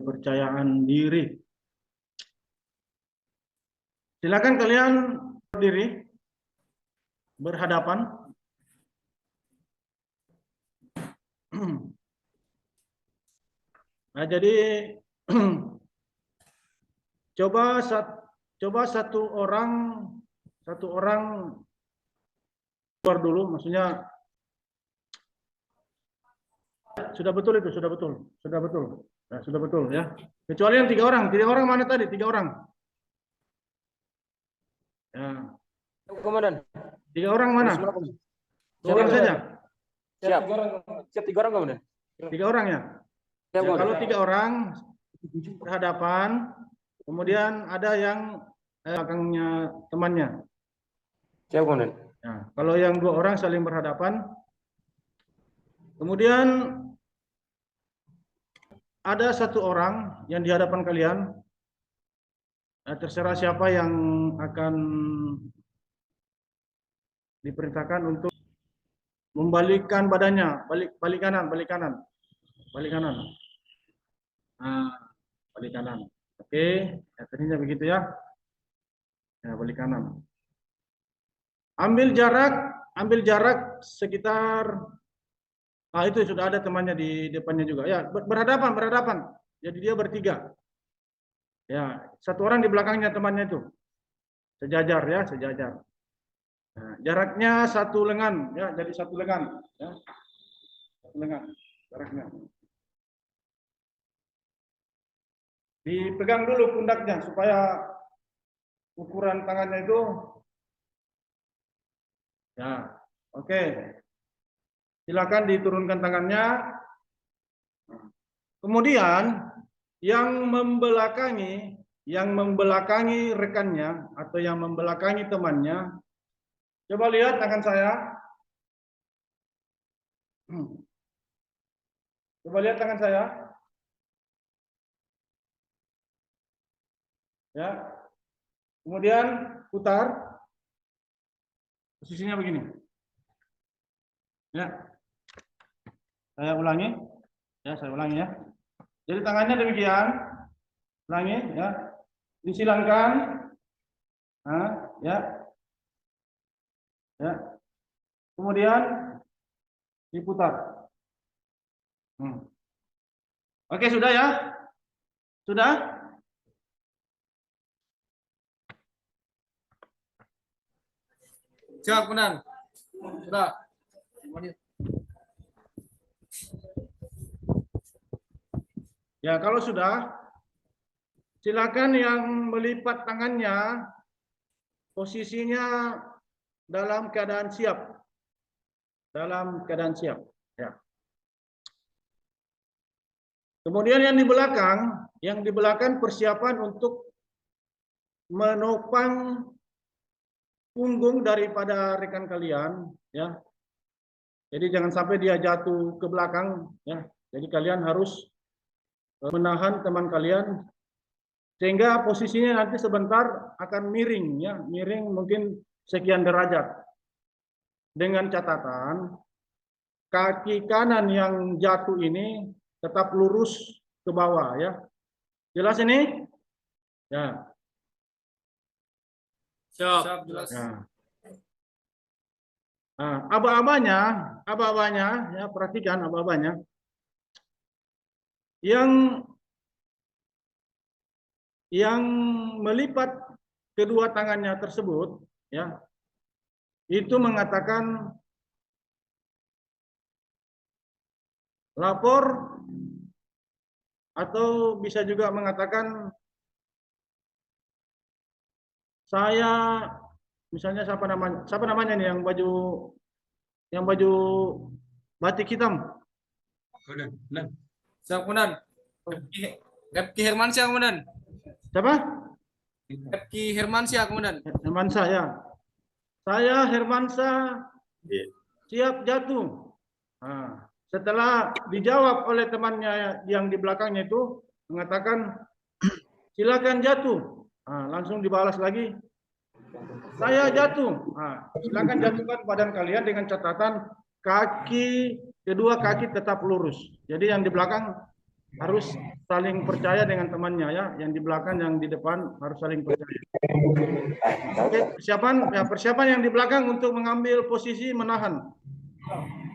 kepercayaan diri. Silakan kalian berdiri, berhadapan. Nah, jadi coba satu orang keluar dulu, maksudnya sudah betul itu, sudah betul ya. Kecuali yang tiga orang mana tadi? Tiga orang. Ya. Komandan. Tiga orang mana? Dua orang saja. Siap. Siap 3 orang komandan. 3 orang ya. Ya, kalau 3 orang berhadapan, kemudian ada yang belakangnya temannya. Siap komandan. Nah, kalau yang 2 orang saling berhadapan, kemudian ada 1 orang yang di hadapan kalian. Terserah siapa yang akan diperintahkan untuk membalikkan badannya, balik kanan. Nah, balik kanan. Oke, tadinya begitu ya. Ya, balik kanan. Ambil jarak sekitar itu sudah ada temannya di depannya juga. Ya, berhadapan. Jadi dia bertiga. Ya, 1 orang di belakangnya temannya itu. Sejajar ya, sejajar. Nah, jaraknya 1 lengan ya, jadi 1 lengan ya. 1 lengan jaraknya. Dipegang dulu pundaknya supaya ukuran tangannya itu ya. Oke. Silakan diturunkan tangannya. Kemudian yang membelakangi rekannya atau yang membelakangi temannya, coba lihat tangan saya. Coba lihat tangan saya. Ya. Kemudian putar. Posisinya begini. Ya. Saya ulangi. Ya, saya ulangi ya. Jadi tangannya demikian. Ulangi ya. Disilangkan. Nah, ya. Ya. Kemudian diputar. Oke, sudah ya? Sudah? Siap, Komandan. Sudah. Ya, kalau sudah, silakan yang melipat tangannya posisinya dalam keadaan siap. Dalam keadaan siap. Ya. Kemudian yang di belakang persiapan untuk menopang punggung daripada rekan kalian, ya. Jadi jangan sampai dia jatuh ke belakang, ya. Jadi kalian harus menahan teman kalian sehingga posisinya nanti sebentar akan miring, ya, miring mungkin sekian derajat. Dengan catatan kaki kanan yang jatuh ini tetap lurus ke bawah, ya. Jelas ini? Ya. Siap, jelas. Ya. Nah, aba-abanya, ya, perhatikan aba-abanya. Yang melipat kedua tangannya tersebut, ya, itu mengatakan lapor atau bisa juga mengatakan saya, misalnya siapa namanya nih yang baju batik hitam. Komandan. Siap, Komandan. Repki Hermansyah, Komandan. Siapa? Repki Hermansyah, Komandan. Hermansyah ya. Saya Hermansyah siap jatuh. Nah, setelah dijawab oleh temannya yang di belakangnya itu mengatakan silakan jatuh. Nah, langsung dibalas lagi, saya jatuh. Nah, silakan jatuhkan badan kalian dengan catatan kedua kaki tetap lurus. Jadi yang di belakang harus saling percaya dengan temannya ya, yang di belakang, yang di depan harus saling percaya. Oke, persiapan yang di belakang untuk mengambil posisi menahan.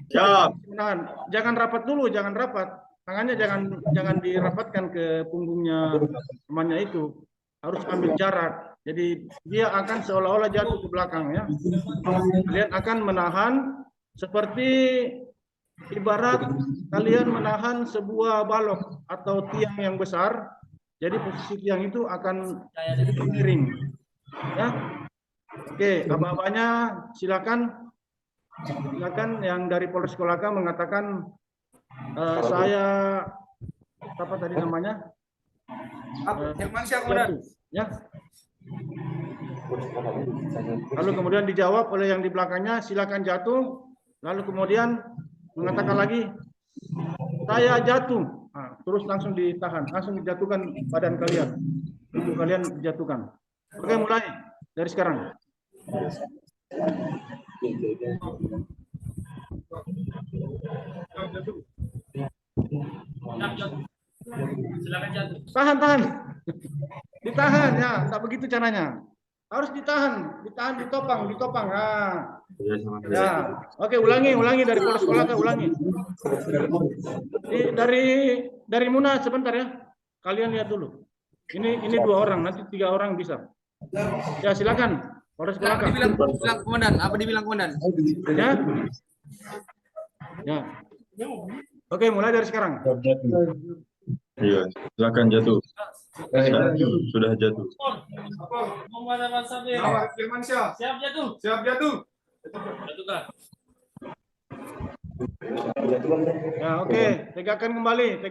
Siap. Menahan. Jangan rapat dulu, jangan rapat. Tangannya jangan dirapatkan ke punggungnya temannya itu. Harus ambil jarak. Jadi dia akan seolah-olah jatuh ke belakang ya. Kalian akan menahan seperti ibarat kalian menahan sebuah balok atau tiang yang besar. Jadi posisi tiang itu akan sedikit miring. Ya. Oke, abah-abahnya silakan. Silakan yang dari Polres Kolaka mengatakan saya apa tadi namanya? Hermansyah komandan. Jatuh, ya. Lalu kemudian dijawab oleh yang di belakangnya, silakan jatuh. Lalu kemudian mengatakan lagi, saya jatuh. Nah, terus langsung ditahan, langsung dijatuhkan badan kalian. Tubuh kalian dijatuhkan. Oke, mulai dari sekarang. Silakan jatuh. Tahan. Ditahan ya, tak begitu caranya. Harus ditahan, ditopang. Nah. Ya. Oke, ulangi dari Polres Kolaka, ulangi. Dari Muna sebentar ya. Kalian lihat dulu. Ini 2 orang, nanti 3 orang bisa. Ya, silakan. Polres Kolaka. Bilang komandan, apa dibilang komandan? Ya. Ya. Oke, mulai dari sekarang. Iya, silakan jatuh. Sudah jatuh. Hermansyah. Siap jatuh. Siap jatuh. Jatuhkan. Ya, oke. Tegakkan kembali.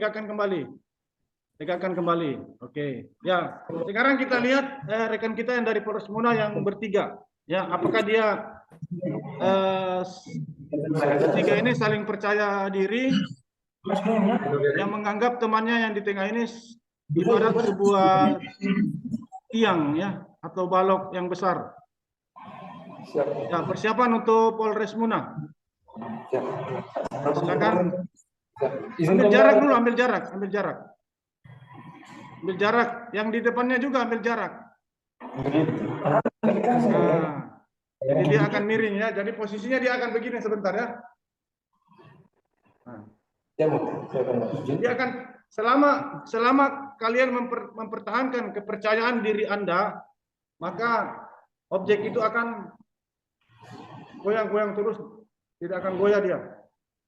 Oke. Ya, sekarang kita lihat rekan kita yang dari Polres Muna yang bertiga. Ya, apakah dia bertiga ini saling percaya diri, yang menganggap temannya yang di tengah ini ibarat sebuah tiang ya atau balok yang besar. Ya, persiapan untuk Polres Muna. Silakan. Ambil jarak dulu, ambil jarak. Yang di depannya juga ambil jarak. Nah, jadi dia akan miring ya. Jadi posisinya dia akan begini sebentar ya. Nah. Dia akan selama kalian mempertahankan kepercayaan diri Anda, maka objek itu akan goyang-goyang terus, tidak akan goyah dia.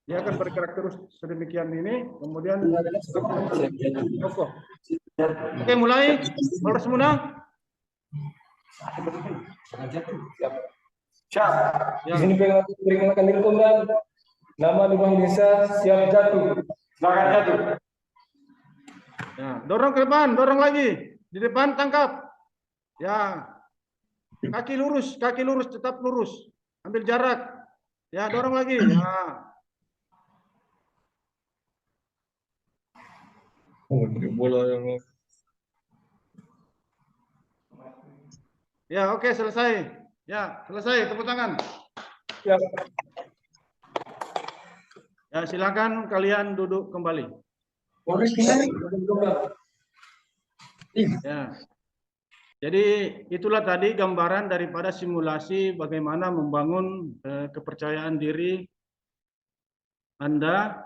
Dia akan bergerak terus sedemikian ini, kemudian kokoh. Oke, mulai. Polres Muna. Siap. Ya. Di sini perkenalkan diri komandan. Nama lubang desa siap jatuh. Silakan jatuh. Ya, dorong ke depan, dorong lagi. Di depan tangkap. Ya. Kaki lurus, tetap lurus. Ambil jarak. Ya, dorong lagi. Ya. Ya, oke, selesai. Ya, selesai. Tepuk tangan. Siap. Ya, silakan kalian duduk kembali. Ya. Jadi itulah tadi gambaran daripada simulasi bagaimana membangun kepercayaan diri Anda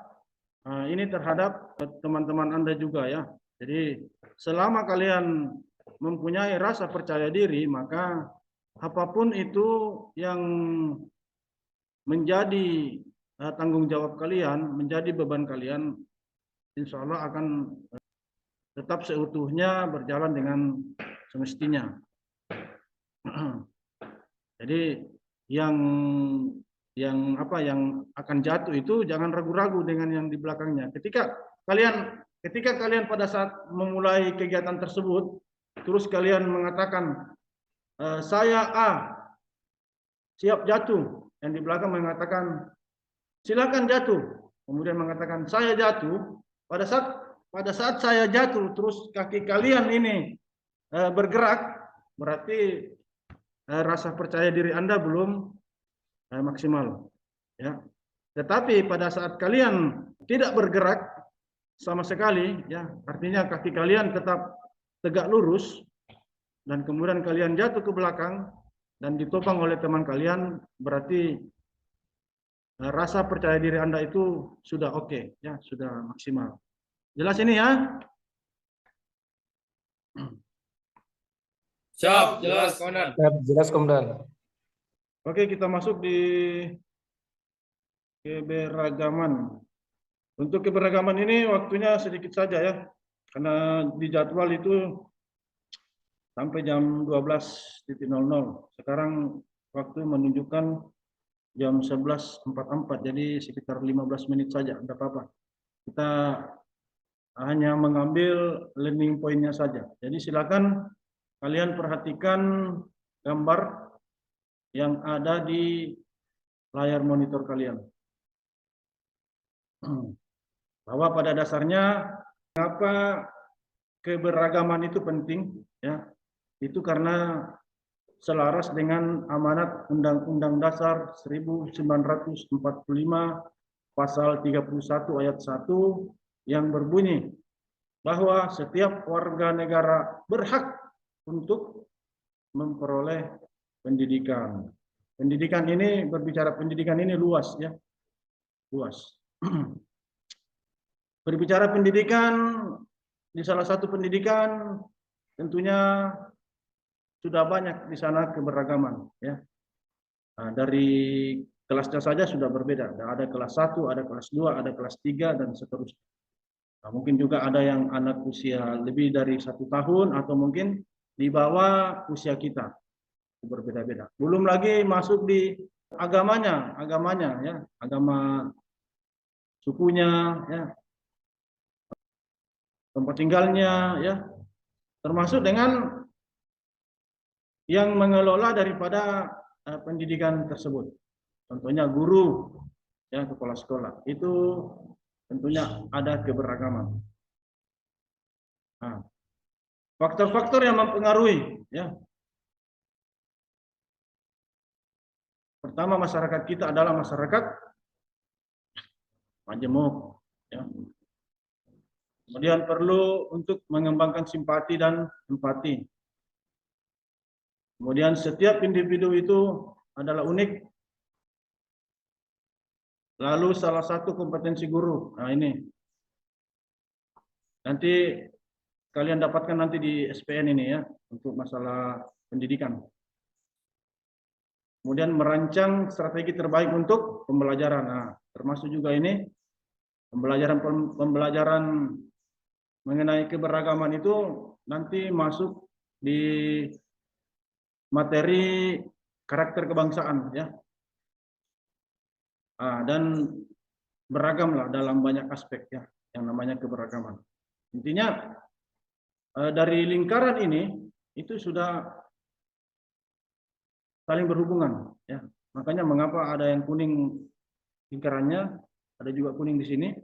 ini terhadap teman-teman Anda juga ya. Jadi selama kalian mempunyai rasa percaya diri, maka apapun itu yang menjadi tanggung jawab kalian, menjadi beban kalian, insya Allah akan tetap seutuhnya berjalan dengan semestinya. Jadi yang akan jatuh itu jangan ragu-ragu dengan yang di belakangnya. Ketika kalian pada saat memulai kegiatan tersebut, terus kalian mengatakan saya A siap jatuh, yang di belakang mengatakan silakan jatuh, kemudian mengatakan saya jatuh. Pada saat saya jatuh, terus kaki kalian ini bergerak, berarti rasa percaya diri Anda belum maksimal. Ya. Tetapi pada saat kalian tidak bergerak sama sekali, ya. Artinya kaki kalian tetap tegak lurus dan kemudian kalian jatuh ke belakang dan ditopang oleh teman kalian, berarti rasa percaya diri Anda itu sudah oke, ya, sudah maksimal. Jelas ini ya? Siap, jelas, Komandan. Siap, jelas Komandan. Oke, kita masuk di keberagaman. Untuk keberagaman ini waktunya sedikit saja ya, karena di jadwal itu sampai jam 12.00. Sekarang waktu menunjukkan jam 11.44, jadi sekitar 15 menit saja, tidak apa-apa. Kita hanya mengambil learning point-nya saja. Jadi silakan kalian perhatikan gambar yang ada di layar monitor kalian. Bahwa pada dasarnya mengapa keberagaman itu penting, ya, itu karena selaras dengan amanat Undang-Undang Dasar 1945 pasal 31 ayat 1 yang berbunyi bahwa setiap warga negara berhak untuk memperoleh pendidikan. Pendidikan ini, berbicara pendidikan ini luas ya. Luas. Berbicara pendidikan, di salah satu pendidikan tentunya sudah banyak di sana keberagaman ya. Nah, dari kelasnya saja sudah berbeda. Ada kelas 1, ada kelas 2, ada kelas 3 dan seterusnya. Nah, mungkin juga ada yang anak usia lebih dari 1 tahun atau mungkin di bawah usia kita. Berbeda-beda. Belum lagi masuk di agamanya ya, agama sukunya ya, tempat tinggalnya ya, termasuk dengan yang mengelola daripada pendidikan tersebut. Contohnya guru ya, kepala sekolah. Itu tentunya ada keberagaman. Nah, faktor-faktor yang mempengaruhi ya. Pertama, masyarakat kita adalah masyarakat majemuk ya. Kemudian perlu untuk mengembangkan simpati dan empati. Kemudian setiap individu itu adalah unik. Lalu salah satu kompetensi guru. Nah ini. Nanti kalian dapatkan nanti di SPN ini ya, untuk masalah pendidikan. Kemudian merancang strategi terbaik untuk pembelajaran. Nah, termasuk juga ini pembelajaran mengenai keberagaman itu nanti masuk di materi karakter kebangsaan ya. Dan beragamlah dalam banyak aspek ya, yang namanya keberagaman. Intinya dari lingkaran ini itu sudah saling berhubungan ya. Makanya mengapa ada yang kuning lingkarannya, ada juga kuning di sini.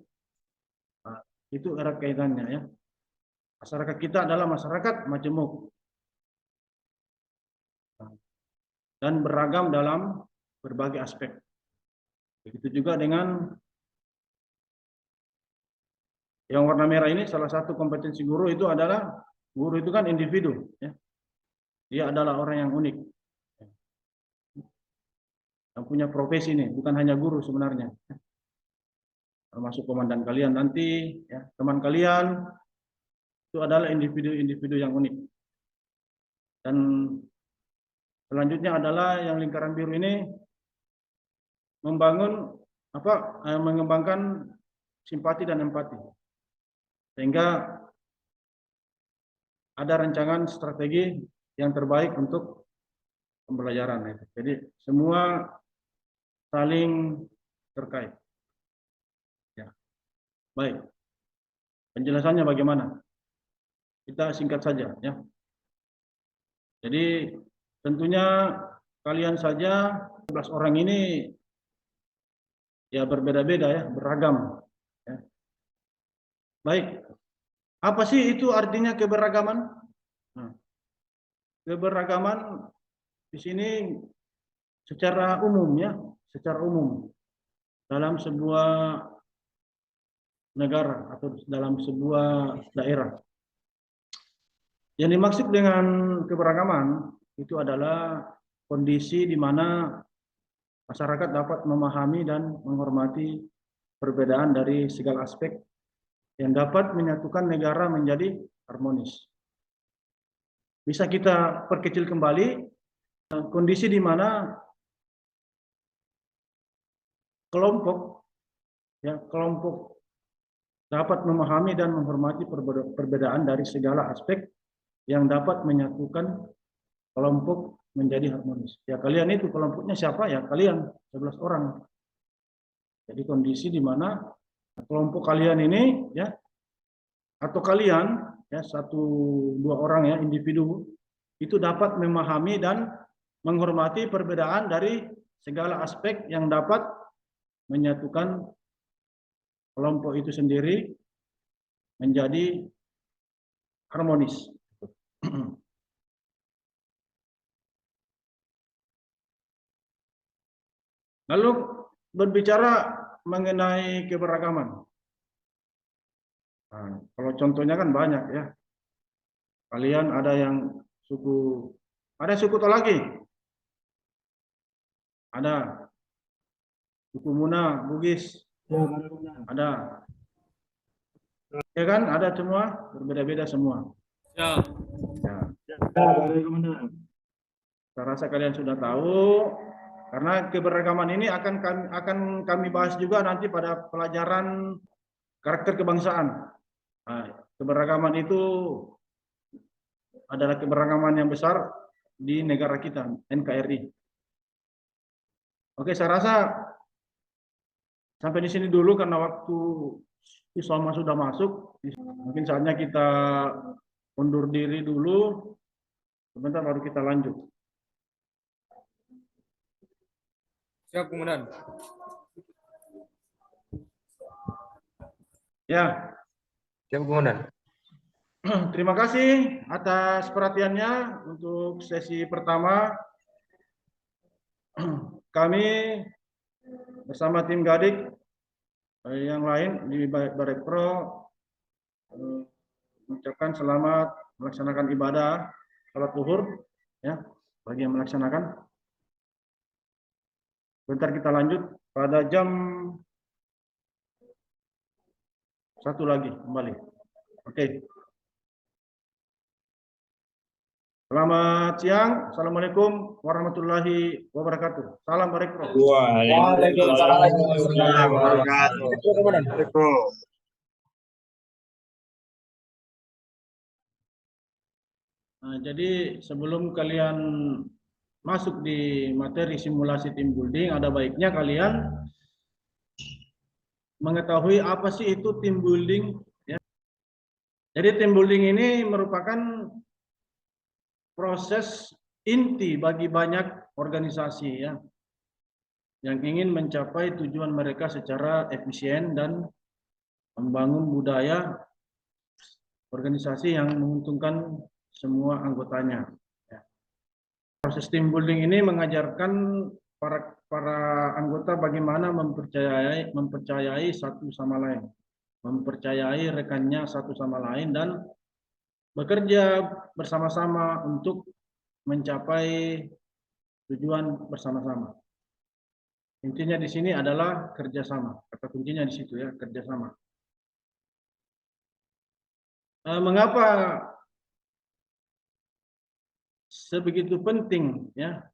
Nah, itu erat kaitannya ya. Masyarakat kita adalah masyarakat majemuk dan beragam dalam berbagai aspek. Begitu juga dengan yang warna merah ini, salah satu kompetensi guru itu adalah, guru itu kan individu ya. Dia adalah orang yang unik, yang punya profesi ini, bukan hanya guru sebenarnya. Termasuk komandan kalian nanti, ya, teman kalian itu adalah individu-individu yang unik. Dan selanjutnya adalah yang lingkaran biru ini mengembangkan simpati dan empati, sehingga ada rancangan strategi yang terbaik untuk pembelajaran. Jadi semua saling terkait. Ya. Baik. Penjelasannya bagaimana? Kita singkat saja ya. Jadi tentunya kalian saja 11 orang ini ya berbeda-beda ya, beragam ya. Baik. Apa sih itu artinya keberagaman? Nah, keberagaman di sini secara umum ya, secara umum dalam sebuah negara atau dalam sebuah daerah. Yang dimaksud dengan keberagaman itu adalah kondisi di mana masyarakat dapat memahami dan menghormati perbedaan dari segala aspek yang dapat menyatukan negara menjadi harmonis. Bisa kita perkecil kembali kondisi di mana kelompok dapat memahami dan menghormati perbedaan dari segala aspek yang dapat menyatukan kelompok menjadi harmonis. Ya kalian itu kelompoknya siapa? Ya kalian 11 orang. Jadi kondisi di mana kelompok kalian ini ya atau kalian ya 1-2 orang ya individu itu dapat memahami dan menghormati perbedaan dari segala aspek yang dapat menyatukan kelompok itu sendiri menjadi harmonis. Lalu berbicara mengenai keberagaman. Nah, kalau contohnya kan banyak ya. Kalian ada yang suku Tolaki. Ada suku Muna, Bugis. Ada. Ya kan, ada semua, berbeda-beda semua. Ya. Saya rasa kalian sudah tahu. Karena keberagaman ini akan kami bahas juga nanti pada pelajaran karakter kebangsaan. Nah, keberagaman itu adalah keberagaman yang besar di negara kita, NKRI. Oke, saya rasa sampai di sini dulu karena waktu Isoma sudah masuk. Mungkin saatnya kita undur diri dulu. Sebentar baru kita lanjut. Siap, Komandan. Ya. Siap, Komandan. Terima kasih atas perhatiannya untuk sesi pertama. Kami bersama tim Gadik yang lain di Barekpro mengucapkan selamat melaksanakan ibadah salat zuhur ya bagi yang melaksanakan. Bentar kita lanjut pada jam 1 lagi kembali. Oke. Selamat siang. Assalamualaikum warahmatullahi wabarakatuh. Salam Barekpro. Waalaikumsalam warahmatullahi wabarakatuh. Nah, jadi sebelum kalian masuk di materi simulasi team building, ada baiknya kalian mengetahui apa sih itu team building. Ya. Jadi team building ini merupakan proses inti bagi banyak organisasi ya, yang ingin mencapai tujuan mereka secara efisien dan membangun budaya organisasi yang menguntungkan semua anggotanya. Proses team building ini mengajarkan para anggota bagaimana mempercayai satu sama lain, mempercayai rekannya satu sama lain dan bekerja bersama-sama untuk mencapai tujuan bersama-sama. Intinya di sini adalah kerjasama. Kata kuncinya di situ ya, kerjasama. Mengapa sebegitu penting ya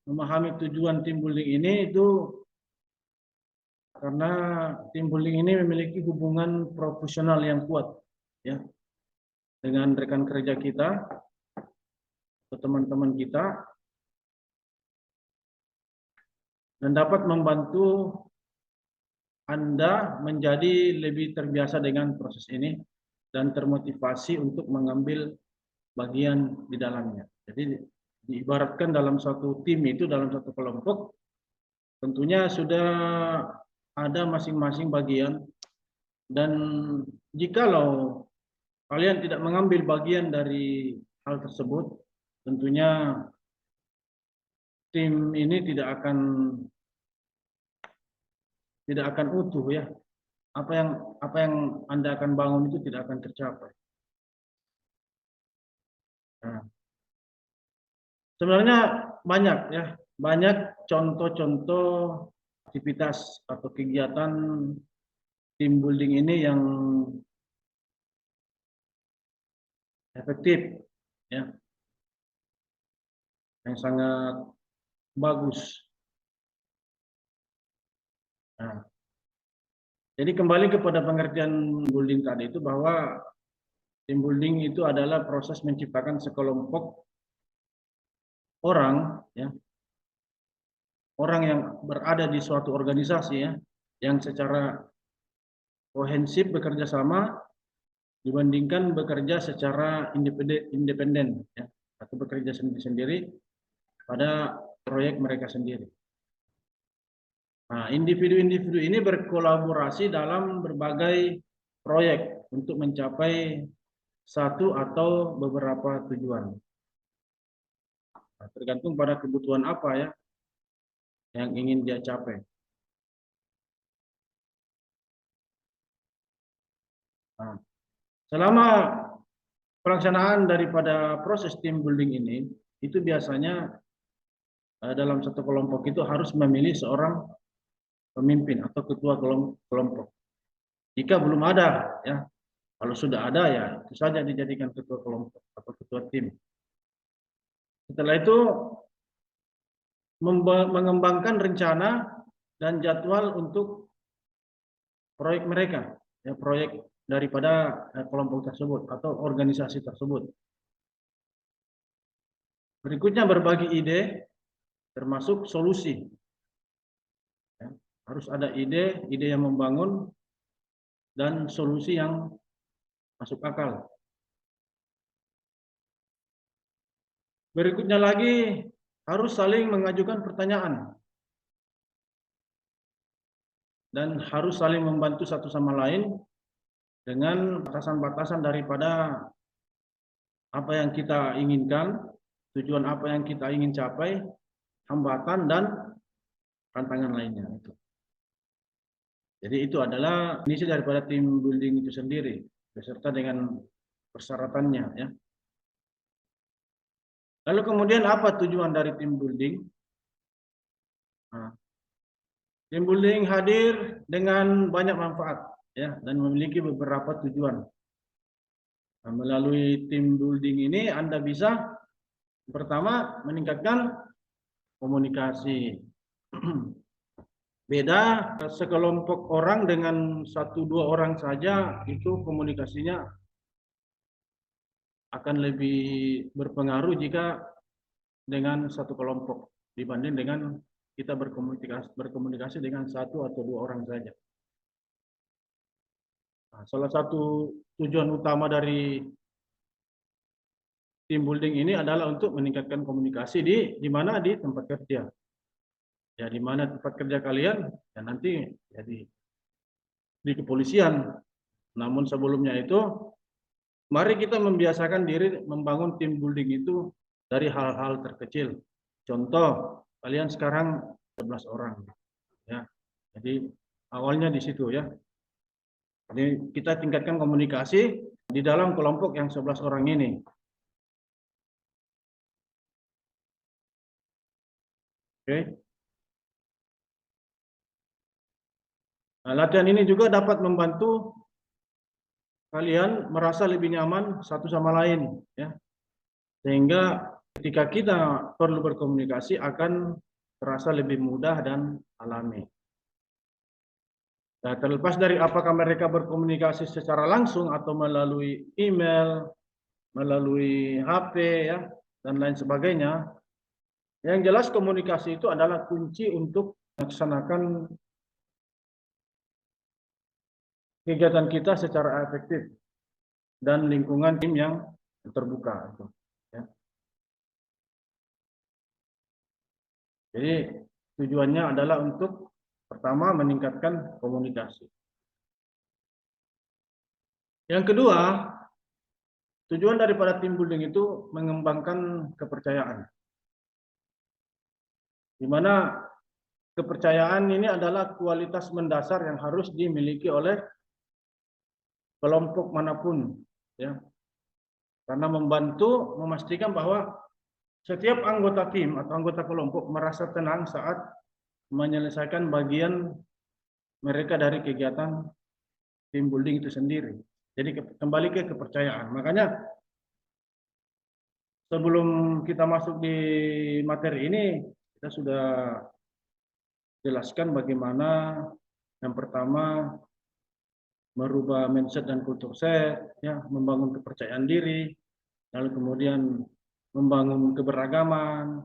memahami tujuan team building ini itu karena team building ini memiliki hubungan profesional yang kuat ya dengan rekan kerja kita atau teman-teman kita dan dapat membantu Anda menjadi lebih terbiasa dengan proses ini dan termotivasi untuk mengambil bagian di dalamnya. Jadi diibaratkan dalam suatu tim itu, dalam satu kelompok, tentunya sudah ada masing-masing bagian dan jikalau kalian tidak mengambil bagian dari hal tersebut, tentunya tim ini tidak akan utuh ya. apa yang Anda akan bangun itu tidak akan tercapai. Nah, sebenarnya banyak ya, banyak contoh-contoh aktivitas atau kegiatan team building ini yang efektif ya, yang sangat bagus. Nah, jadi kembali kepada pengertian building tadi itu, bahwa team building itu adalah proses menciptakan sekelompok orang ya, orang yang berada di suatu organisasi ya, yang secara kohensif bekerja sama dibandingkan bekerja secara independen ya, atau bekerja sendiri-sendiri pada proyek mereka sendiri. Nah, individu-individu ini berkolaborasi dalam berbagai proyek untuk mencapai satu atau beberapa tujuan. Nah, tergantung pada kebutuhan apa ya yang ingin dia capai. Nah, selama pelaksanaan daripada proses team building ini, itu biasanya dalam satu kelompok itu harus memilih seorang pemimpin atau ketua kelompok. Jika belum ada ya, kalau sudah ada ya itu saja dijadikan ketua kelompok atau ketua tim. Setelah itu mengembangkan rencana dan jadwal untuk proyek mereka, ya, proyek daripada kelompok tersebut atau organisasi tersebut. Berikutnya berbagi ide, termasuk solusi. Ya, harus ada ide yang membangun dan solusi yang masuk akal. Berikutnya lagi harus saling mengajukan pertanyaan dan harus saling membantu satu sama lain dengan batasan-batasan daripada apa yang kita inginkan, tujuan apa yang kita ingin capai, hambatan dan tantangan lainnya. Jadi itu adalah misi daripada tim building itu sendiri beserta dengan persyaratannya ya. Lalu kemudian apa tujuan dari tim building? Nah, tim building hadir dengan banyak manfaat ya, dan memiliki beberapa tujuan. Nah, melalui tim building ini Anda bisa pertama meningkatkan komunikasi. Beda sekelompok orang dengan 1-2 orang saja, itu komunikasinya akan lebih berpengaruh jika dengan satu kelompok dibanding dengan kita berkomunikasi dengan 1 atau 2 orang saja. Nah, salah satu tujuan utama dari team building ini adalah untuk meningkatkan komunikasi di mana di tempat kerja. Ya, di mana tempat kerja kalian ya nanti jadi di kepolisian. Namun sebelumnya itu mari kita membiasakan diri membangun tim building itu dari hal-hal terkecil. Contoh, kalian sekarang 11 orang ya. Jadi awalnya di situ ya. Jadi kita tingkatkan komunikasi di dalam kelompok yang 11 orang ini. Oke. Nah, latihan ini juga dapat membantu kalian merasa lebih nyaman satu sama lain ya. Sehingga ketika kita perlu berkomunikasi akan terasa lebih mudah dan alami. Nah, terlepas dari apakah mereka berkomunikasi secara langsung atau melalui email, melalui HP ya, dan lain sebagainya. Yang jelas komunikasi itu adalah kunci untuk melaksanakan kegiatan kita secara efektif dan lingkungan tim yang terbuka. Ya. Jadi tujuannya adalah untuk pertama meningkatkan komunikasi. Yang kedua, tujuan daripada tim building itu mengembangkan kepercayaan. Di mana kepercayaan ini adalah kualitas mendasar yang harus dimiliki oleh kelompok manapun, ya. Karena membantu memastikan bahwa setiap anggota tim atau anggota kelompok merasa tenang saat menyelesaikan bagian mereka dari kegiatan team building itu sendiri. Jadi kembali ke kepercayaan. Makanya sebelum kita masuk di materi ini, kita sudah jelaskan bagaimana yang pertama merubah mindset dan kultur set, ya, membangun kepercayaan diri, lalu kemudian membangun keberagaman.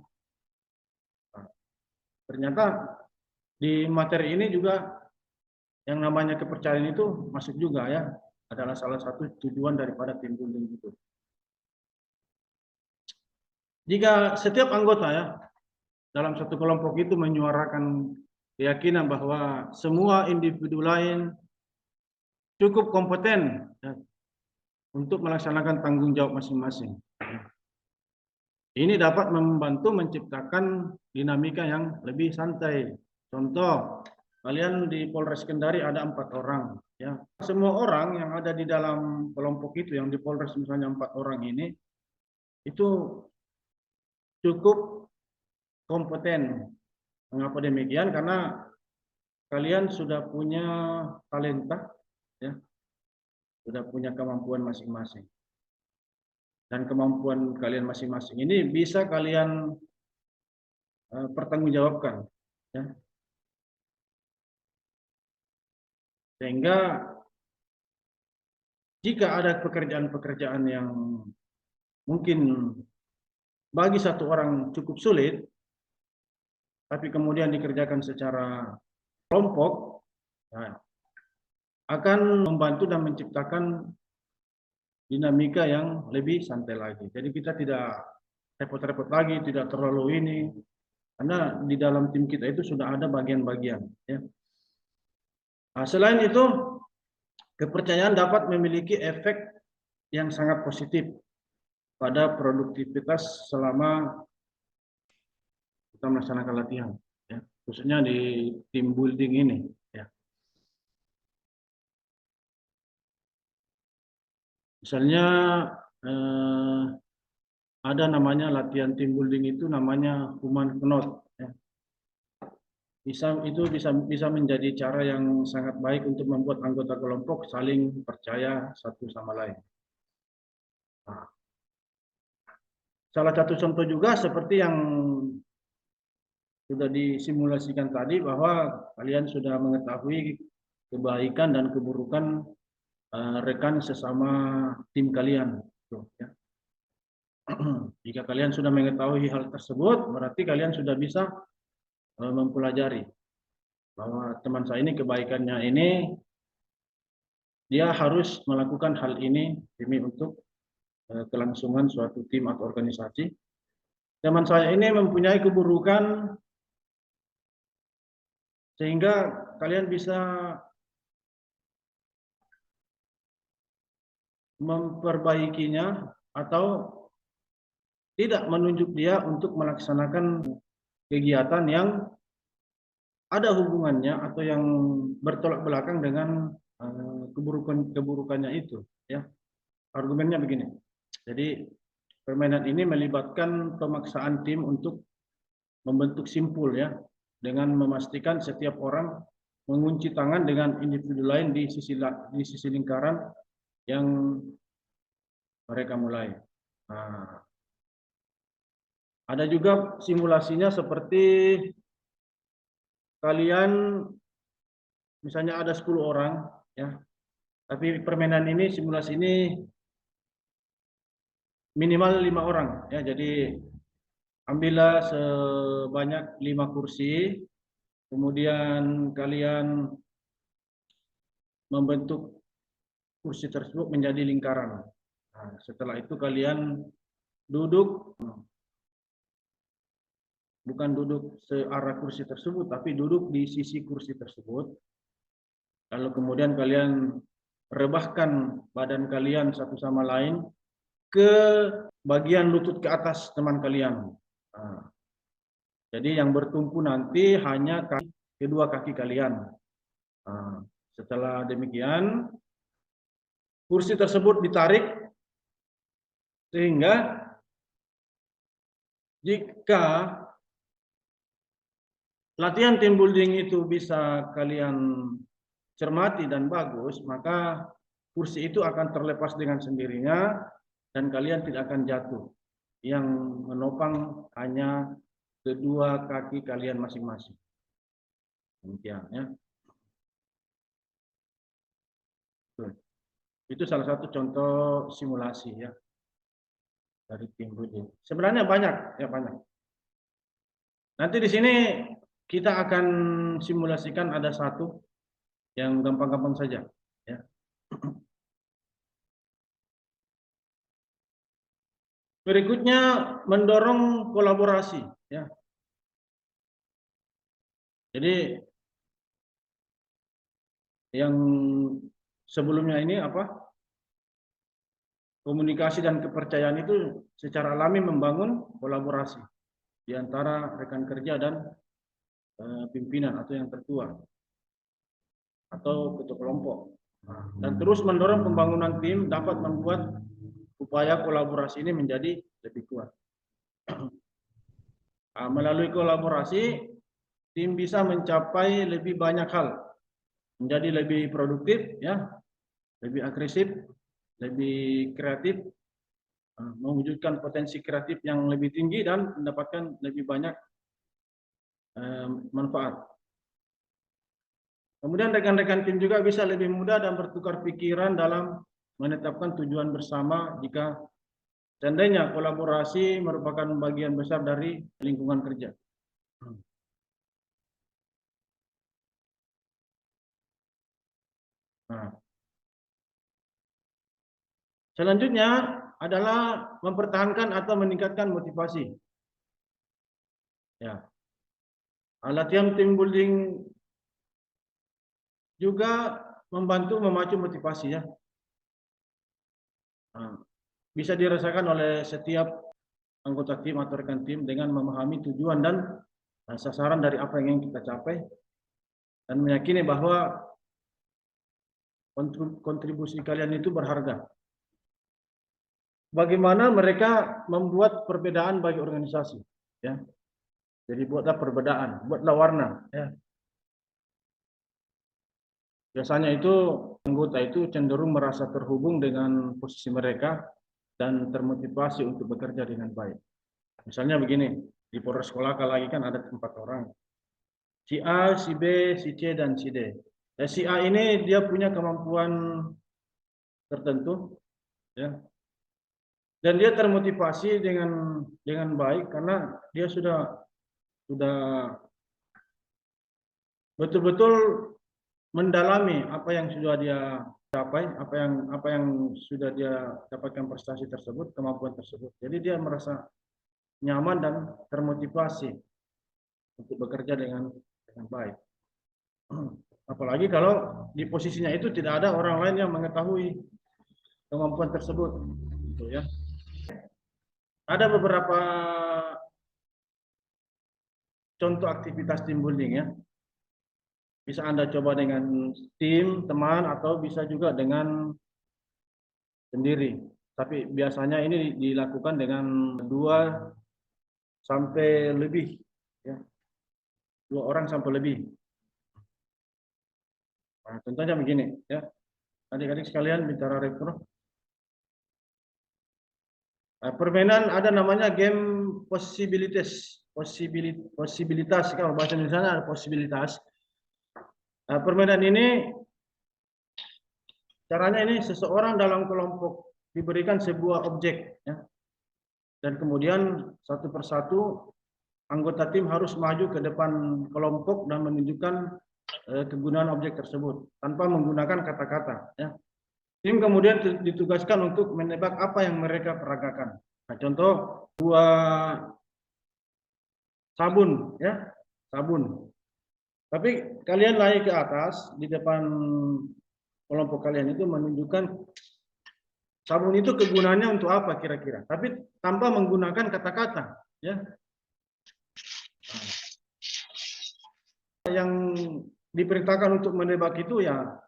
Nah, ternyata di materi ini juga yang namanya kepercayaan itu masuk juga, ya, adalah salah satu tujuan daripada tim building itu. Jika setiap anggota, ya, dalam satu kelompok itu menyuarakan keyakinan bahwa semua individu lain cukup kompeten, ya, untuk melaksanakan tanggung jawab masing-masing. Ini dapat membantu menciptakan dinamika yang lebih santai. Contoh, kalian di Polres Kendari ada 4 orang. Ya. Semua orang yang ada di dalam kelompok itu, yang di Polres misalnya 4 orang ini, itu cukup kompeten. Mengapa demikian? Karena kalian sudah punya talenta, ya, sudah punya kemampuan masing-masing. Dan kemampuan kalian masing-masing ini bisa kalian pertanggungjawabkan, ya. Sehingga jika ada pekerjaan-pekerjaan yang mungkin bagi satu orang cukup sulit, tapi kemudian dikerjakan secara kelompok, nah, akan membantu dan menciptakan dinamika yang lebih santai lagi. Jadi kita tidak repot-repot lagi, tidak terlalu ini, karena di dalam tim kita itu sudah ada bagian-bagian, ya. Nah, selain itu, kepercayaan dapat memiliki efek yang sangat positif pada produktivitas selama kita melaksanakan latihan, ya, khususnya di tim building ini, ya. Misalnya ada namanya latihan tim building itu namanya human knot, ya. Itu bisa menjadi cara yang sangat baik untuk membuat anggota kelompok saling percaya satu sama lain. Nah, salah satu contoh juga seperti yang sudah disimulasikan tadi, bahwa kalian sudah mengetahui kebaikan dan keburukan rekan sesama tim kalian, ya. Jika kalian sudah mengetahui hal tersebut, berarti kalian sudah bisa mempelajari bahwa teman saya ini kebaikannya ini, dia harus melakukan hal ini demi untuk kelangsungan suatu tim atau organisasi. Teman saya ini mempunyai keburukan sehingga kalian bisa memperbaikinya atau tidak menunjuk dia untuk melaksanakan kegiatan yang ada hubungannya atau yang bertolak belakang dengan keburukannya itu, ya. Argumennya begini. Jadi permainan ini melibatkan pemaksaan tim untuk membentuk simpul, ya, dengan memastikan setiap orang mengunci tangan dengan individu lain di sisi lingkaran yang mereka mulai. Nah, ada juga simulasinya seperti kalian misalnya ada 10 orang, ya. Tapi permainan ini, simulasi ini minimal 5 orang, ya. Jadi ambillah sebanyak 5 kursi, kemudian kalian membentuk kursi tersebut menjadi lingkaran. Nah, setelah itu kalian duduk, bukan duduk searah kursi tersebut, tapi duduk di sisi kursi tersebut. Lalu kemudian kalian rebahkan badan kalian satu sama lain ke bagian lutut ke atas teman kalian. Nah, Jadi yang bertumpu nanti hanya kedua kaki kalian. Nah, setelah demikian, kursi tersebut ditarik sehingga jika latihan team building itu bisa kalian cermati dan bagus, maka kursi itu akan terlepas dengan sendirinya dan kalian tidak akan jatuh. Yang menopang hanya kedua kaki kalian masing-masing. Demikian ya. Itu salah satu contoh simulasi ya dari team building. Sebenarnya banyak ya, banyak. Nanti di sini kita akan simulasikan ada satu yang gampang-gampang saja ya. Berikutnya mendorong kolaborasi ya. Jadi yang sebelumnya ini apa? Komunikasi dan kepercayaan itu secara alami membangun kolaborasi di antara rekan kerja dan pimpinan atau yang tertua atau ketua kelompok. Dan terus mendorong pembangunan tim dapat membuat upaya kolaborasi ini menjadi lebih kuat. Melalui kolaborasi, tim bisa mencapai lebih banyak hal, menjadi lebih produktif, ya, lebih agresif, lebih kreatif, mewujudkan potensi kreatif yang lebih tinggi dan mendapatkan lebih banyak manfaat. Kemudian rekan-rekan tim juga bisa lebih mudah dan bertukar pikiran dalam menetapkan tujuan bersama jika seandainya kolaborasi merupakan bagian besar dari lingkungan kerja. Nah, selanjutnya adalah mempertahankan atau meningkatkan motivasi. Ya, latihan team building juga membantu memacu motivasi ya. Nah, bisa dirasakan oleh setiap anggota tim atau rekan tim dengan memahami tujuan dan sasaran dari apa yang ingin kita capai dan meyakini bahwa kontribusi kalian itu berharga. Bagaimana mereka membuat perbedaan bagi organisasi, ya. Jadi buatlah perbedaan, buatlah warna, ya. Biasanya itu anggota itu cenderung merasa terhubung dengan posisi mereka dan termotivasi untuk bekerja dengan baik. Misalnya begini, di Polres Kolaka lagi kan ada 4 orang. Si A, si B, si C, dan si D. Si A ini dia punya kemampuan tertentu, ya. Dan dia termotivasi dengan baik karena dia sudah betul-betul mendalami apa yang sudah dia capai, apa yang sudah dia dapatkan prestasi tersebut, kemampuan tersebut. Jadi dia merasa nyaman dan termotivasi untuk bekerja dengan baik. Apalagi kalau di posisinya itu tidak ada orang lain yang mengetahui kemampuan tersebut, gitu ya. Ada beberapa contoh aktivitas team building ya. Bisa Anda coba dengan tim, teman, atau bisa juga dengan sendiri. Tapi biasanya ini dilakukan dengan 2 sampai lebih, ya. 2 orang sampai lebih. Nah, contohnya begini, ya. Adik-adik sekalian, bicara rektor. Permainan ada namanya game possibilities, kalau bahasa Indonesia ada posibilitas. Permainan ini caranya ini seseorang dalam kelompok diberikan sebuah objek, ya. Dan kemudian satu persatu anggota tim harus maju ke depan kelompok dan menunjukkan kegunaan objek tersebut tanpa menggunakan kata-kata, ya. Tim kemudian ditugaskan untuk menebak apa yang mereka peragakan. Nah, contoh 2 sabun, ya, sabun. Tapi kalian naik ke atas di depan kelompok kalian itu menunjukkan sabun itu kegunaannya untuk apa kira-kira. Tapi tanpa menggunakan kata-kata, ya. yang diperintahkan untuk menebak itu ya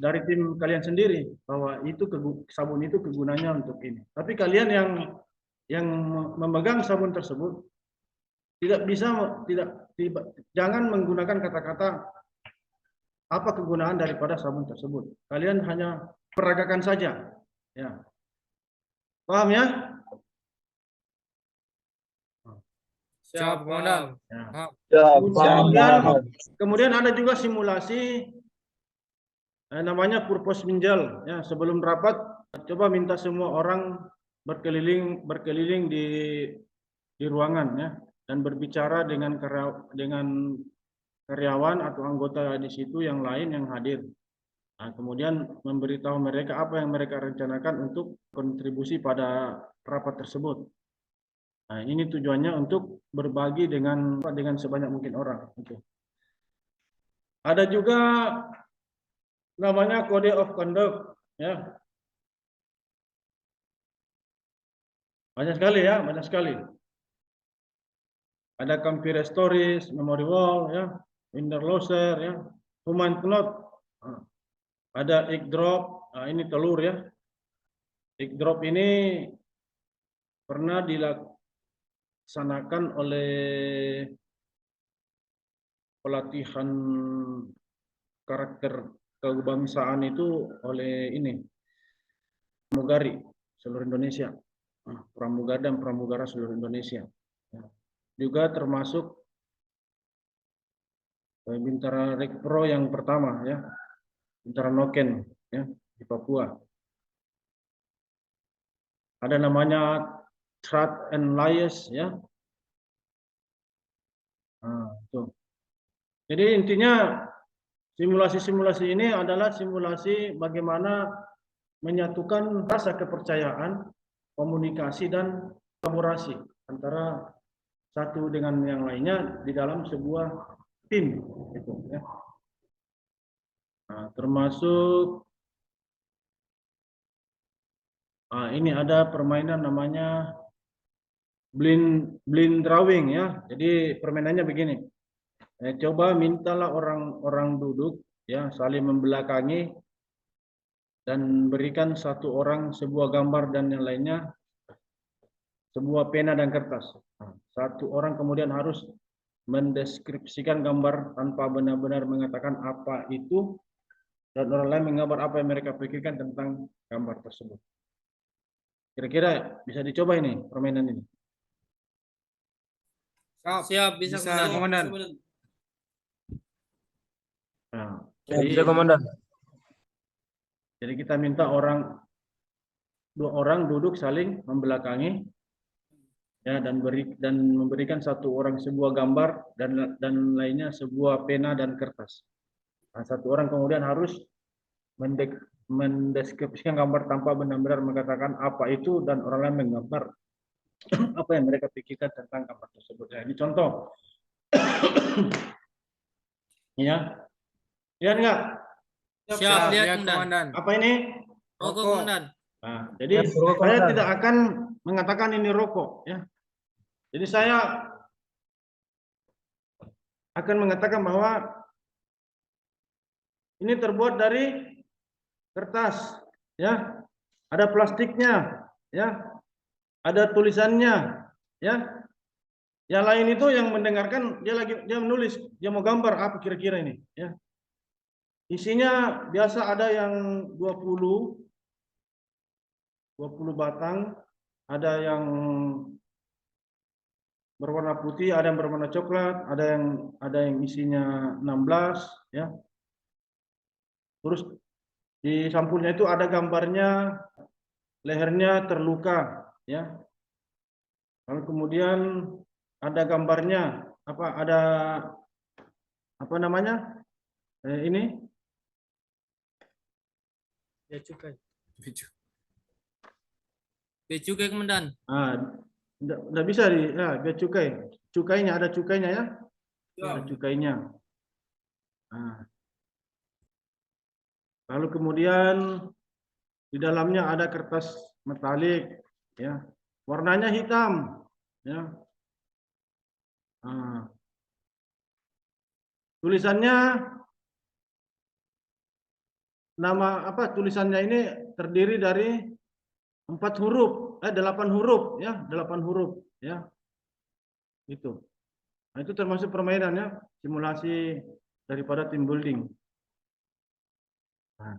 dari tim kalian sendiri, bahwa itu sabun itu kegunaannya untuk ini. Tapi kalian yang memegang sabun tersebut tidak bisa jangan menggunakan kata-kata apa kegunaan daripada sabun tersebut. Kalian hanya peragakan saja. Ya. Paham ya? Siap, Komandan. Ya. Kemudian ada juga simulasi namanya purpose minjal. Ya, sebelum rapat coba minta semua orang berkeliling di ruangan ya, dan berbicara dengan karyawan atau anggota di situ yang lain yang hadir. Nah, kemudian memberitahu mereka apa yang mereka rencanakan untuk kontribusi pada rapat tersebut. Nah, ini tujuannya untuk berbagi dengan sebanyak mungkin orang. Ada juga namanya kode of conduct, ya. Banyak sekali ya, banyak sekali. Ada Campire Stories, Memory Wall, ya, Winter Loser, ya, Human Knot, ada egg drop, nah, ini telur ya. Egg drop ini pernah dilaksanakan oleh pelatihan karakter kebangsaan itu oleh ini pramugari seluruh Indonesia, pramugari dan pramugara seluruh Indonesia. Juga termasuk Bintara Rekpro yang pertama ya, Bintara Noken ya di Papua. Ada namanya Truth and Lies ya. Nah, tuh. Jadi intinya simulasi-simulasi ini adalah simulasi bagaimana menyatukan rasa kepercayaan, komunikasi dan kolaborasi antara satu dengan yang lainnya di dalam sebuah tim gitu ya. Nah, termasuk ini ada permainan namanya blind drawing ya. Jadi permainannya begini. Coba mintalah orang duduk ya, saling membelakangi dan berikan satu orang sebuah gambar dan yang lainnya sebuah pena dan kertas. Satu orang kemudian harus mendeskripsikan gambar tanpa benar-benar mengatakan apa itu, dan orang lain menggambar apa yang mereka pikirkan tentang gambar tersebut. Kira-kira bisa dicoba ini permainan ini. Siap, bisa Komandan. Nah, Bisa, Komandan. jadi kita minta dua orang duduk saling membelakangi ya, dan memberikan satu orang sebuah gambar dan lainnya sebuah pena dan kertas. Nah, satu orang kemudian harus mendeskripsikan gambar tanpa benar-benar mengatakan apa itu, dan orang lain menggambar apa yang mereka pikirkan tentang gambar tersebut. Ya, ini contoh. Ya. Lihat nggak? Siap, lihat Komandan. Apa ini? Rokok, Komandan. Nah, jadi saya tidak akan mengatakan ini rokok ya. Jadi saya akan mengatakan bahwa ini terbuat dari kertas ya. Ada plastiknya ya. Ada tulisannya ya. Yang lain itu yang mendengarkan dia menulis, dia mau gambar apa kira-kira ini ya. Isinya biasa ada yang 20 batang, ada yang berwarna putih, ada yang berwarna coklat, ada yang isinya 16 ya. Terus di sampulnya itu ada gambarnya, lehernya terluka ya. Lalu kemudian ada gambarnya apa namanya? Ini Bea cukai. Bea cukai, Komandan. Udah bisa bea cukai. Cukainya ada cukainya ya. Ada cukainya. Nah. Lalu kemudian di dalamnya ada kertas metalik ya. Warnanya hitam ya. Nah, tulisannya tulisannya ini terdiri dari 8 huruf ya, 8 huruf ya. Itu. Nah, itu termasuk permainannya, simulasi daripada team building. Nah,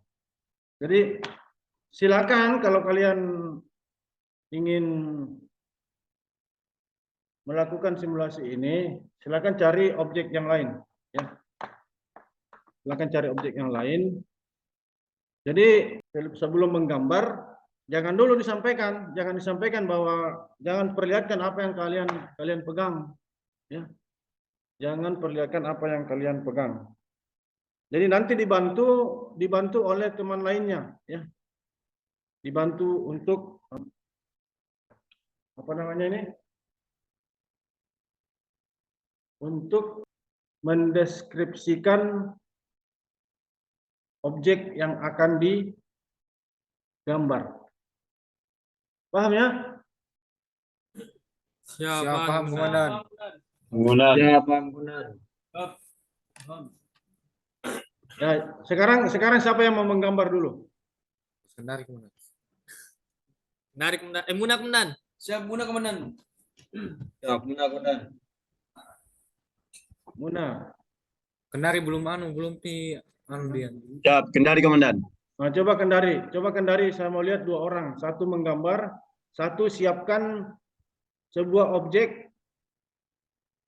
jadi silakan kalau kalian ingin melakukan simulasi ini, silakan cari objek yang lain ya. Silakan cari objek yang lain. Jadi sebelum menggambar, jangan dulu disampaikan, jangan perlihatkan apa yang kalian pegang, ya. Jangan perlihatkan apa yang kalian pegang. Jadi nanti dibantu oleh teman lainnya, ya. Dibantu untuk apa namanya ini? Untuk mendeskripsikan objek yang akan digambar. Paham ya? Siap, Siap, paham, Komandan. Komandan. Ya, sekarang siapa yang mau menggambar dulu? Menarik, Komandan. Menarik, Komandan. Muna, Komandan. Siap, Bunda, Komandan. Muna. Kendari belum di dia. Siap, kendari komandan. Nah, coba kendari. Saya mau lihat 2 orang. Satu menggambar, satu siapkan sebuah objek.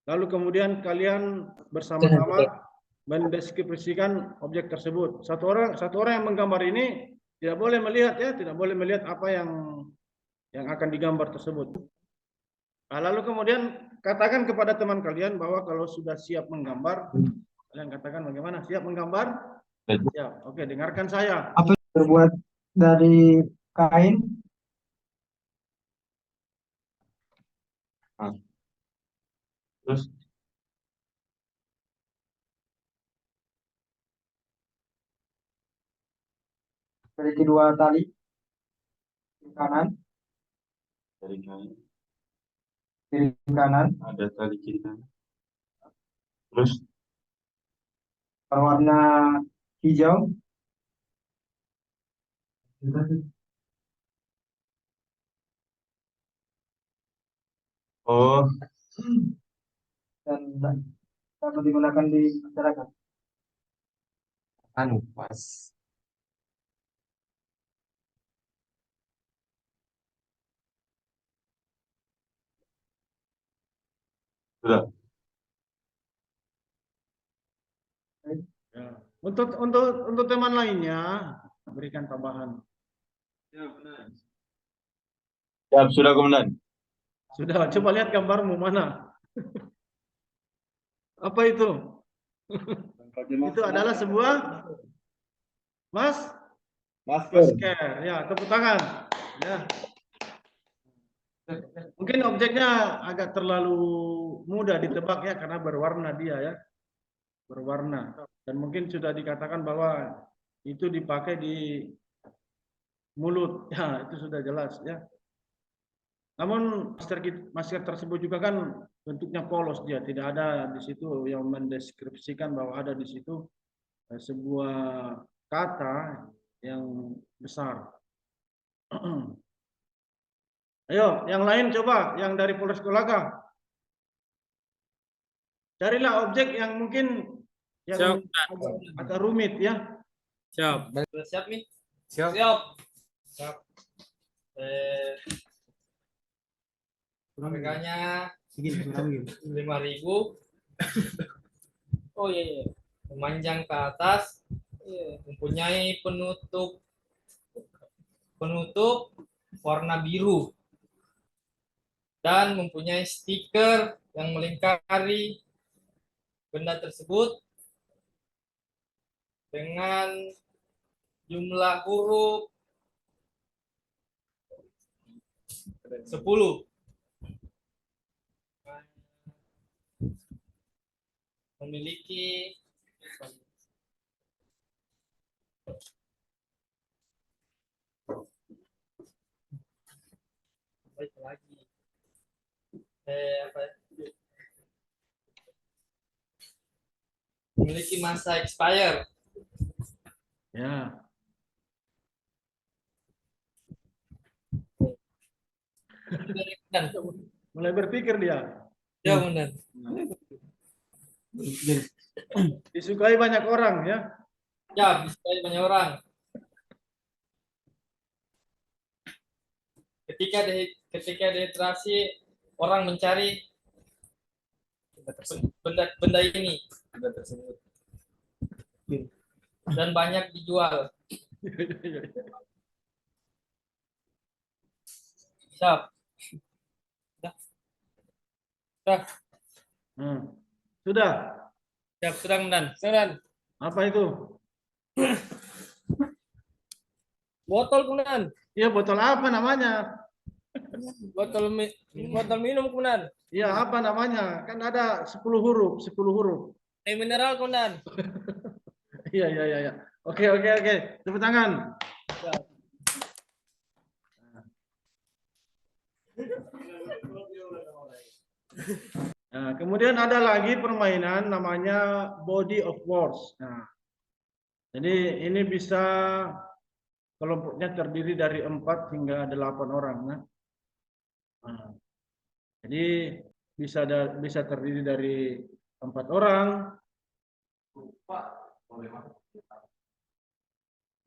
Lalu kemudian kalian bersama-sama mendeskripsikan objek tersebut. Satu orang yang menggambar ini tidak boleh melihat ya, tidak boleh melihat apa yang akan digambar tersebut. Nah, lalu kemudian katakan kepada teman kalian bahwa kalau sudah siap menggambar, kalian katakan bagaimana? Siap menggambar? Siap. Oke, dengarkan saya. Terbuat dari kain. Terus Dari kedua tali kanan, dari kanan kiri kanan, ada tali kiri kanan. Terus berwarna hijau, oh dan dapat digunakan di masyarakat. Pas. sudah. Ya. Untuk teman lainnya berikan tambahan. Siap, sudah komandan. Sudah, coba lihat gambarmu mana? Apa itu? Itu adalah sebuah masker. Ya, tepuk tangan. Ya. Mungkin objeknya agak terlalu mudah ditebak ya karena berwarna dia ya. Berwarna. Dan mungkin sudah dikatakan bahwa itu dipakai di mulut. Ya, itu sudah jelas ya. Namun masker tersebut juga kan bentuknya polos dia, tidak ada di situ yang mendeskripsikan bahwa ada di situ sebuah kata yang besar. Ayo, yang lain coba, yang dari Polres Kolaka. Carilah objek yang mungkin yang agak rumit ya. Siap. Siap nih. Siap. Siap. Harganya 5.000. Oh iya. Memanjang ke atas. Mempunyai penutup warna biru dan mempunyai stiker yang melingkari benda tersebut dengan jumlah huruf 10. Memiliki baik lagi memiliki masa expire. Ya. Dan Mulai berpikir dia. ya Komandan. Disukai banyak orang ya. Ya, disukai banyak orang. Ketika dehidrasi, orang mencari benda ini dan banyak dijual. Siap. Sudah. Sudah. Siap, sudah Komandan. Sudah. Apa itu? Botol Komandan. Iya, botol apa namanya? Botol minum Komandan. Iya, apa namanya? Kan ada 10 huruf, 10 huruf. Air mineral Komandan. Iya, iya, iya, iya. Oke, oke, oke. Tepuk tangan. Nah, kemudian ada lagi permainan namanya Body of Words. Nah, jadi ini bisa kelompoknya terdiri dari 4 hingga 8 orang. Nah, jadi bisa terdiri dari 4 orang,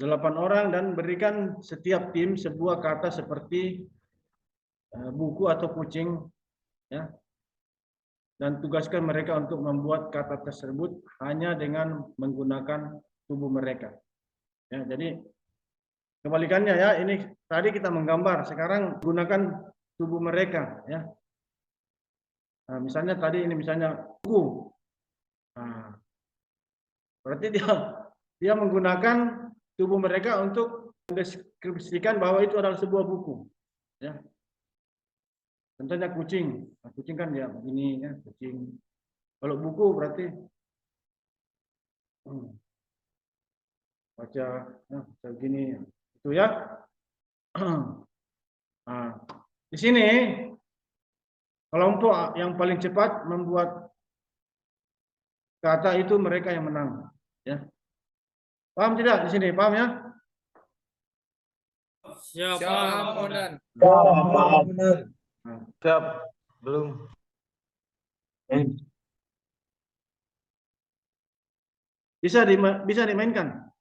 8 orang, dan berikan setiap tim sebuah kata seperti buku atau kucing, ya. Dan tugaskan mereka untuk membuat kata tersebut hanya dengan menggunakan tubuh mereka. Ya, jadi kebalikannya ya, ini tadi kita menggambar, sekarang gunakan tubuh mereka ya. Nah, misalnya tadi ini misalnya buku. Nah, berarti dia menggunakan tubuh mereka untuk mendeskripsikan bahwa itu adalah sebuah buku. Ya. Contohnya kucing. Nah, kucing kan ya begini ya, kucing. Kalau buku berarti baca ya, begini. Itu ya. Nah, di sini kelompok yang paling cepat membuat kata itu mereka yang menang. Ya. Paham tidak di sini? Paham ya? Siap, paham Komandan. Siap. Belum. Bisa dimainkan.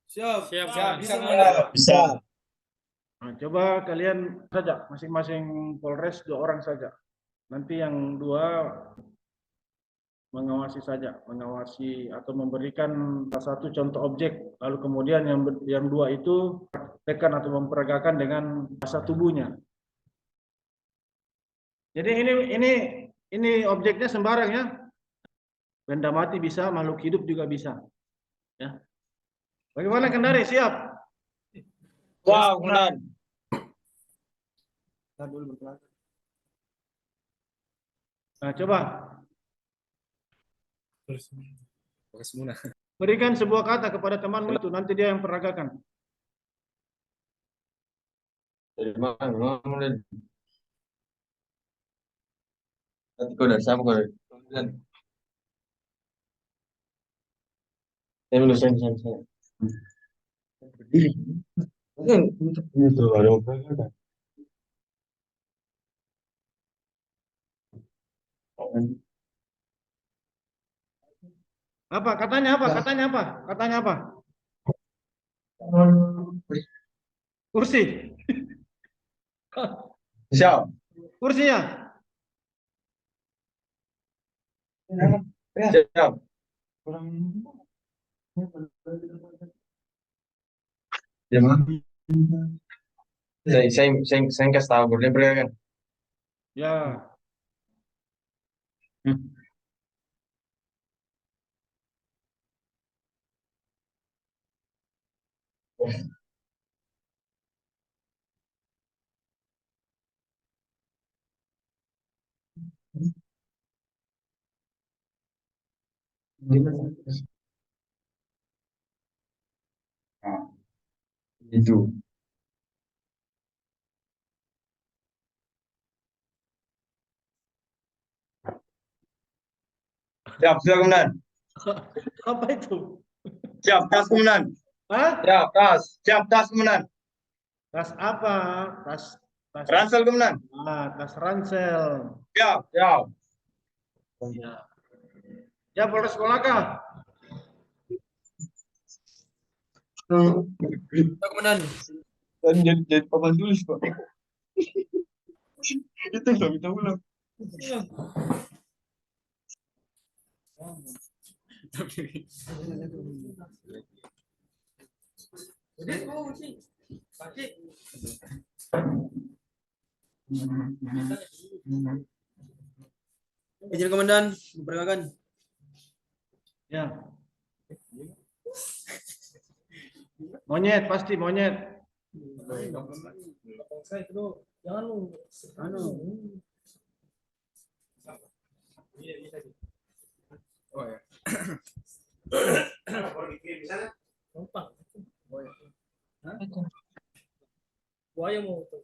Siap, bisa Komandan. Bisa. Nah, coba kalian saja, masing-masing Polres 2 orang saja. Nanti yang 2 mengawasi saja, mengawasi atau memberikan salah satu contoh objek. Lalu kemudian yang 2 itu tekan atau memperagakan dengan bahasa tubuhnya. Jadi ini objeknya sembarang ya. Benda mati bisa, makhluk hidup juga bisa. Ya. Bagaimana Kendari? Siap? Wow, Komandan. Nah, coba. Berikan sebuah kata kepada temanmu itu, nanti dia yang peragakan. Dari mana, Komandan? Nanti kau dari siapa kau dari? Komandan. Saya belum saya. Berdiri. Itu ada apa? Apa katanya apa? Katanya apa? Katanya apa? Kursi. Siap. Kursi ya? Siap. Ya, saya kasih tahu boleh kan? Ya. Nah, itu. Siap komandan. Apa itu? Siap tas komandan. Hah? Siap tas komandan. Tas apa? Tas Ransel komandan. tas ransel. Siap. Ya. Ya, Polres Kolaka. Siap, komandan. Jadi papan tulis Pak. Itu loh, kita ulang. Izin komandan, memperkenalkan. Ya. Monyet, pasti monyet. Jangan lu. Anu. Oh ya. Gampang. Buaya mau tuh.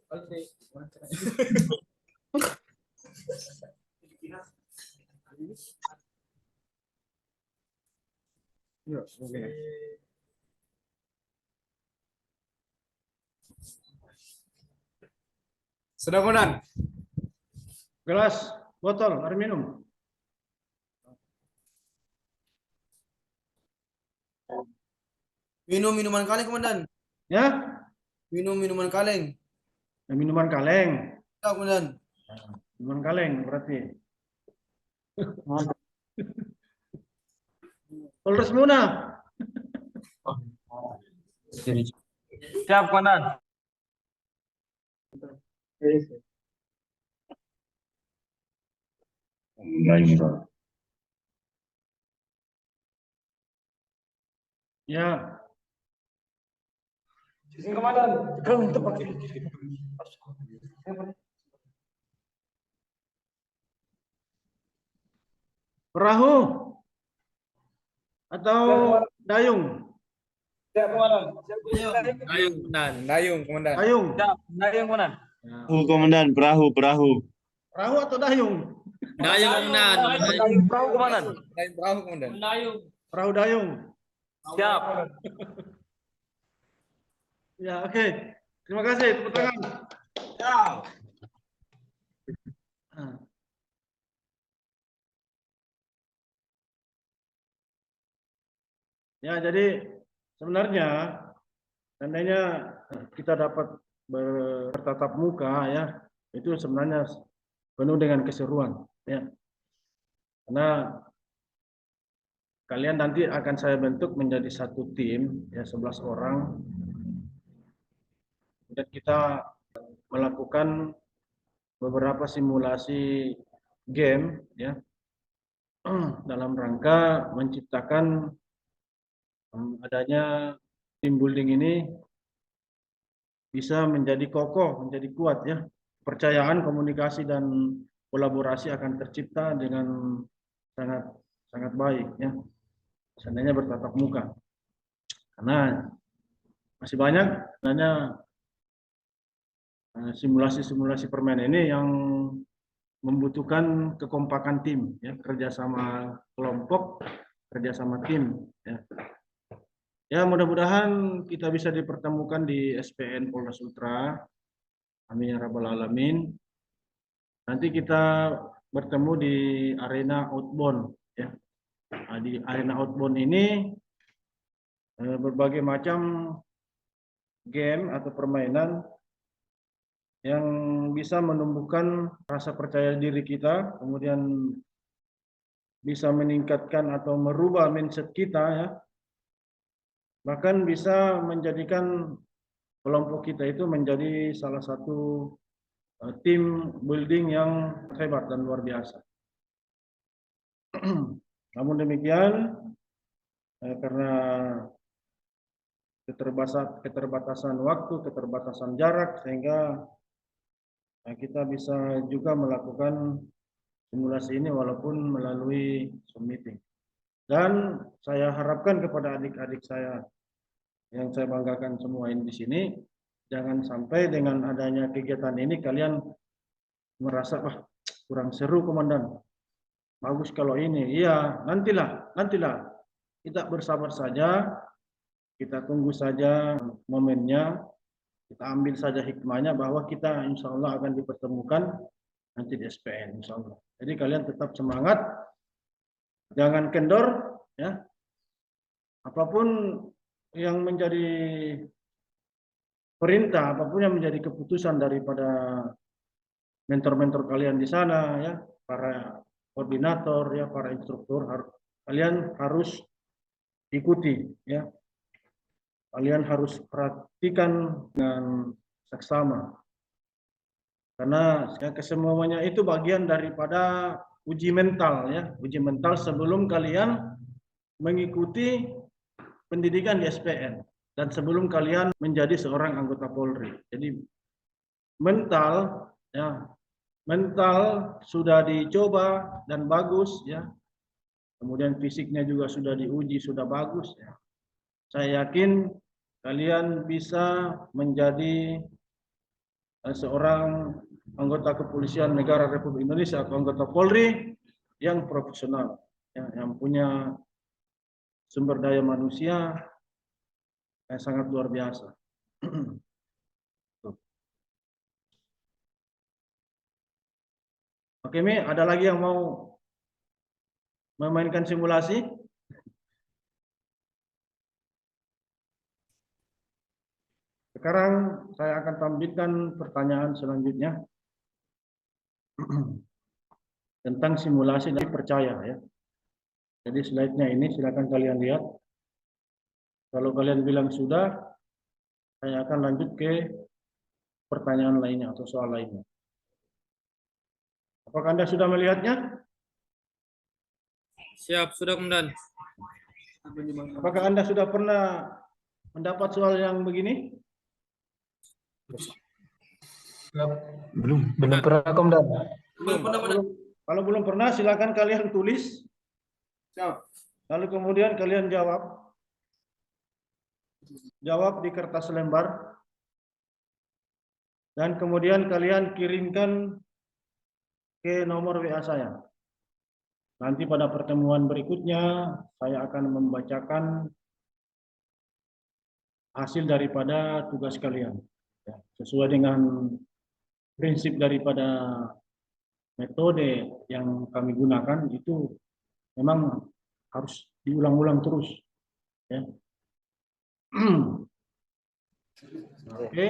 Ya, oke. Sudah komandan. Gelas, botol, air minum. Minum minuman kaleng, komandan. Ya, Minum minuman kaleng. minuman kaleng. Siap, komandan. Minuman kaleng berarti. Polres Muna. Siap komandan. Ya, Izin komandan. perahu atau dayung. Siap komandan. Ayo, komandan. Dayung komandan. Dayung. Dayung komandan. Ya. Komandan, perahu. Perahu atau dayung? Dayung, komandan. Perahu komandan. Dayung perahu komandan. Dayung. Perahu dayung. Siap. Ya, oke. Terima kasih. Tepuk tangan. Nah. Ya, jadi sebenarnya seandainya kita dapat bertatap muka ya, itu sebenarnya penuh dengan keseruan ya. Karena kalian nanti akan saya bentuk menjadi satu tim ya, 11 orang. Dan kita melakukan beberapa simulasi game ya dalam rangka menciptakan adanya team building ini bisa menjadi kokoh, menjadi kuat ya. Kepercayaan, komunikasi dan kolaborasi akan tercipta dengan sangat baik ya. Seandainya bertatap muka. Karena masih banyak sebenarnya simulasi-simulasi permainan ini yang membutuhkan kekompakan tim ya, kerjasama kelompok, kerjasama tim ya. Ya, mudah-mudahan kita bisa dipertemukan di SPN Polres Ultra. Amin ya rabbal alamin. Nanti kita bertemu di arena outbound ya. Nah, di arena outbound ini berbagai macam game atau permainan yang bisa menumbuhkan rasa percaya diri kita, kemudian bisa meningkatkan atau merubah mindset kita ya. Bahkan bisa menjadikan kelompok kita itu menjadi salah satu tim building yang hebat dan luar biasa. Namun demikian, karena keterbatasan waktu, keterbatasan jarak, sehingga kita bisa juga melakukan simulasi ini walaupun melalui Zoom meeting. Dan saya harapkan kepada adik-adik saya yang saya banggakan semua ini di sini, jangan sampai dengan adanya kegiatan ini kalian merasa, wah kurang seru komandan, bagus kalau ini. Iya, nantilah. Kita bersabar saja, kita tunggu saja momennya, kita ambil saja hikmahnya bahwa kita insya Allah akan dipertemukan nanti di SPN, insya Allah. Jadi kalian tetap semangat, jangan kendor, ya. Apapun yang menjadi perintah, apapun yang menjadi keputusan daripada mentor-mentor kalian di sana, ya, para koordinator, ya, para instruktur, kalian harus ikuti, ya. Kalian harus perhatikan dengan seksama, karena ya, kesemuanya itu bagian daripada uji mental, ya, uji mental sebelum kalian mengikuti pendidikan di SPN dan sebelum kalian menjadi seorang anggota Polri. Jadi mental, ya, mental sudah dicoba dan bagus, ya. Kemudian fisiknya juga sudah diuji, sudah bagus, ya. Saya yakin kalian bisa menjadi seorang anggota kepolisian negara Republik Indonesia atau anggota Polri yang profesional, ya, yang punya sumber daya manusia yang sangat luar biasa. Oke, Mi, ada lagi yang mau memainkan simulasi? Sekarang saya akan tampilkan pertanyaan selanjutnya tentang simulasi dari percaya, ya. Jadi slide-nya ini silakan kalian lihat. Kalau kalian bilang sudah, saya akan lanjut ke pertanyaan lainnya atau soal lainnya. Apakah Anda sudah melihatnya? Siap, sudah Komandan. Apakah Anda sudah pernah mendapat soal yang begini? Belum pernah Komandan. Belum pernah, Komandan. Kalau belum pernah, silakan kalian tulis. Lalu kemudian kalian jawab. Jawab di kertas lembar. Dan kemudian kalian kirimkan ke nomor WA saya. Nanti pada pertemuan berikutnya, saya akan membacakan hasil daripada tugas kalian. Ya, sesuai dengan prinsip daripada metode yang kami gunakan, itu memang harus diulang-ulang terus. Ya. Oke.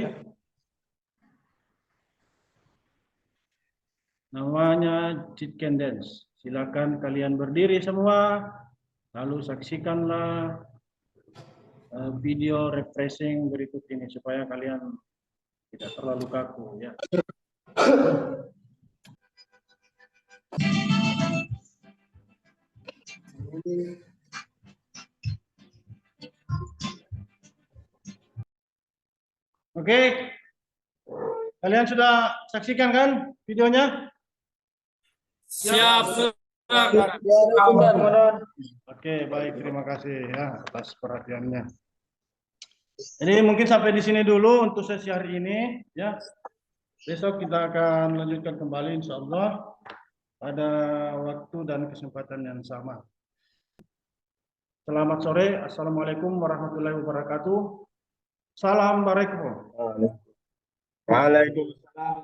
Namanya Chitken Dance. Silakan kalian berdiri semua, lalu saksikanlah video refreshing berikut ini supaya kalian tidak terlalu kaku, ya. Oke, kalian sudah saksikan kan videonya? Siap, sudah. Oke, baik, terima kasih ya atas perhatiannya. Jadi mungkin sampai di sini dulu untuk sesi hari ini, ya. Besok kita akan lanjutkan kembali insya Allah pada waktu dan kesempatan yang sama. Selamat sore, assalamualaikum warahmatullahi wabarakatuh. Salam barekho. Waalaikumsalam.